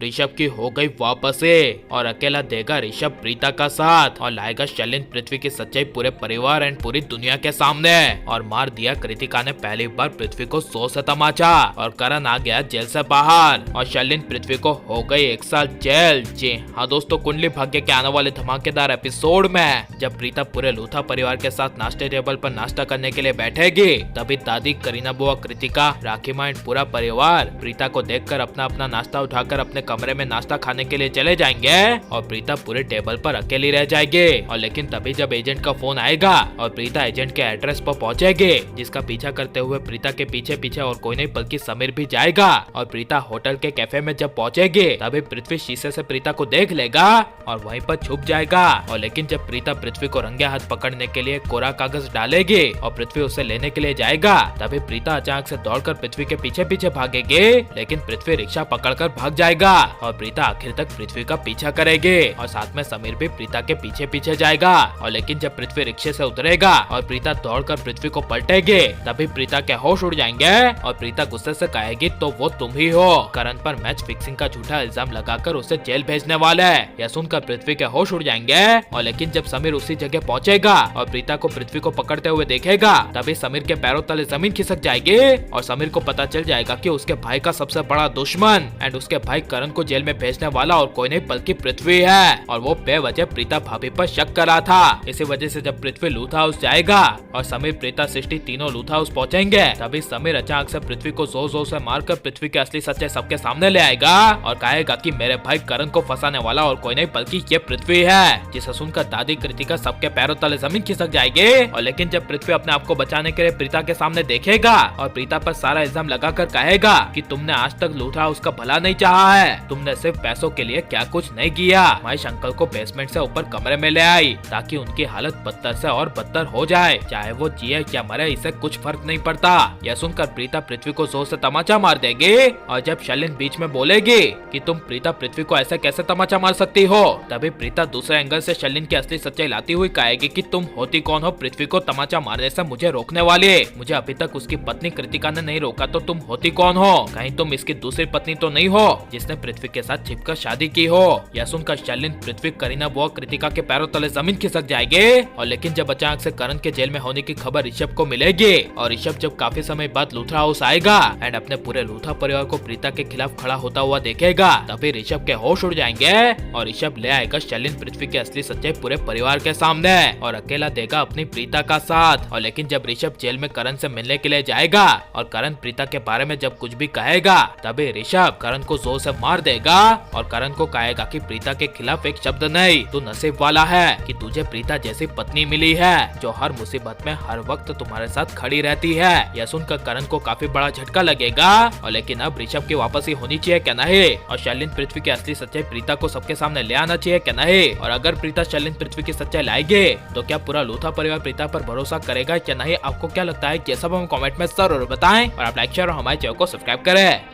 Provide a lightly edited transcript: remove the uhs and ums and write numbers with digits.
ऋषभ की हो गई वापसी और अकेला देगा ऋषभ प्रीता का साथ और लाएगा शैलेंद्र पृथ्वी की सच्चाई पूरे परिवार एंड पूरी दुनिया के सामने। और मार दिया कृतिका ने पहली बार पृथ्वी को 100 से तमाचा और करण आ गया जेल से बाहर और शैलेंद्र पृथ्वी को हो गई 1 साल जेल। जी हाँ दोस्तों, कुंडली भाग्य के आने वाले धमाकेदार एपिसोड में जब प्रीता पूरे लूथा परिवार के साथ नाश्ते टेबल पर नाश्ता करने के लिए बैठेगी, तभी दादी, करीना बुआ, कृतिका, राखी माँ एंड पूरा परिवार प्रीता को देखकर अपना अपना नाश्ता उठाकर अपने कमरे में नाश्ता खाने के लिए चले जाएंगे और प्रीता पूरे टेबल पर अकेली रह जाएगी। और लेकिन तभी जब एजेंट का फोन आएगा और प्रीता एजेंट के एड्रेस पर पहुंचेगी, जिसका पीछा करते हुए प्रीता के पीछे पीछे और कोई नहीं बल्कि समीर भी जाएगा। और प्रीता होटल के कैफे में जब पहुंचेगी, तभी पृथ्वी शीशे से प्रीता को देख लेगा और वहीं पर छुप जाएगा। और लेकिन जब प्रीता पृथ्वी को रंगे हाथ पकड़ने के लिए कोरा कागज डालेगी और पृथ्वी उसे लेने के लिए जाएगा, तभी प्रीता अचानक से दौड़कर पृथ्वी के पीछे पीछे भागेगी, लेकिन पृथ्वी रिक्शा पकड़कर भाग जाएगा और प्रीता आखिर तक पृथ्वी का पीछा करेगी और साथ में समीर भी प्रीता के पीछे पीछे जाएगा। और लेकिन जब पृथ्वी रिक्शे से उतरेगा और प्रीता दौड़कर पृथ्वी को पलटेगी, तभी प्रीता के होश उड़ जाएंगे और प्रीता गुस्से से कहेगी तो वो तुम ही हो, करण पर मैच फिक्सिंग का झूठा इल्जाम लगाकर उसे जेल भेजने वाले। यह सुनकर पृथ्वी के होश उड़ जाएंगे। और लेकिन जब समीर उसी जगह पहुंचेगा और प्रीता को पृथ्वी को पकड़ते हुए देखेगा, तभी समीर के पैरों तले जमीन खिसक जाएगी और समीर को पता चल जाएगा कि उसके भाई का सबसे बड़ा दुश्मन एंड उसके भाई करण को जेल में भेजने वाला और कोई नहीं बल्कि पृथ्वी है और वो बेवजह प्रीता भाभी पर शक कर रहा था। इसी वजह से जब पृथ्वी लूथा हाउस जाएगा और समीर, प्रीता, सृष्टि तीनों लूथा हाउस पहुंचेंगे, तभी समीर अचानक से पृथ्वी को जोर जोर से मारकर पृथ्वी के असली सच्चाई सबके सामने ले आएगा और कहेगा कि मेरे भाई करण को फंसाने वाला और कोई नहीं बल्कि ये पृथ्वी है। जिसे सुनकर दादी, कृतिका सबके पैरों तले जमीन खिसक जाएगी। और लेकिन जब पृथ्वी अपने आप को बचाने के लिए प्रीता के सामने देखेगा और प्रीता पर सारा इल्जाम लगाकर कहेगा कि तुमने आज तक लूथा हाउस का भला नहीं चाहा है, तुमने सिर्फ पैसों के लिए क्या कुछ नहीं किया, महेश अंकल को बेसमेंट से ऊपर कमरे में ले आई ताकि उनकी हालत बदतर से और बदतर हो जाए, चाहे वो जिए या मरे इसे कुछ फर्क नहीं पड़ता। यह सुनकर प्रीता पृथ्वी को जोर से तमाचा मार देगी और जब शैलेंद्र बीच में बोलेगी कि तुम प्रीता पृथ्वी को ऐसे कैसे तमाचा मार सकती हो, तभी प्रीता दूसरे एंगल से शैलेंद्र की असली सच्चाई लाती हुई कहेगी कि तुम होती कौन हो पृथ्वी को तमाचा मारने से मुझे रोकने वाले, मुझे अभी तक उसकी पत्नी कृतिका ने नहीं रोका तो तुम होती कौन हो, कहीं तुम इसकी दूसरी पत्नी तो नहीं हो जिसने पृथ्वी के साथ छिपकर शादी की हो। यह सुनकर शैलेंद्र, पृथ्वी, करीना बुआ, कृतिका के पैरों तले जमीन खिसक जाएगी। और लेकिन जब अचानक से करण के जेल में होने की खबर ऋषभ को मिलेगी और ऋषभ जब काफी समय बाद लूथा हाउस आएगा एंड अपने पूरे लूथा परिवार को प्रीता के खिलाफ खड़ा होता हुआ देखेगा, तभी ऋषभ के होश उड़ जाएंगे और ऋषभ ले आएगा शैलेंद्र पृथ्वी की असली सच्चाई पूरे परिवार के सामने और अकेला देगा अपनी प्रीता का साथ। और लेकिन जब ऋषभ जेल में करण से मिलने के लिए जाएगा और करण प्रीता के बारे में जब कुछ भी कहेगा, तभी ऋषभ करण को जोर से मार देगा और करण को कहेगा कि प्रीता के खिलाफ एक शब्द नहीं, तू नसीब वाला है कि तुझे प्रीता जैसी पत्नी मिली है जो हर मुसीबत में हर वक्त तुम्हारे साथ खड़ी रहती है। यह सुनकर करण को काफी बड़ा झटका लगेगा। और लेकिन अब ऋषभ की वापसी होनी चाहिए क्या नहीं, और शैलेंद्र पृथ्वी की असली सच्चाई प्रीता को सबके सामने ले आना चाहिए क्या नहीं, और अगर प्रीता शैलेंद्र पृथ्वी की सच्चाई लाएगी तो क्या पूरा लूथा परिवार प्रीता पर भरोसा करेगा क्या नहीं? आपको क्या लगता है? ये सब हम कमेंट में जरूर बताएं और आप लाइक शेयर और हमारे चैनल को सब्सक्राइब करें।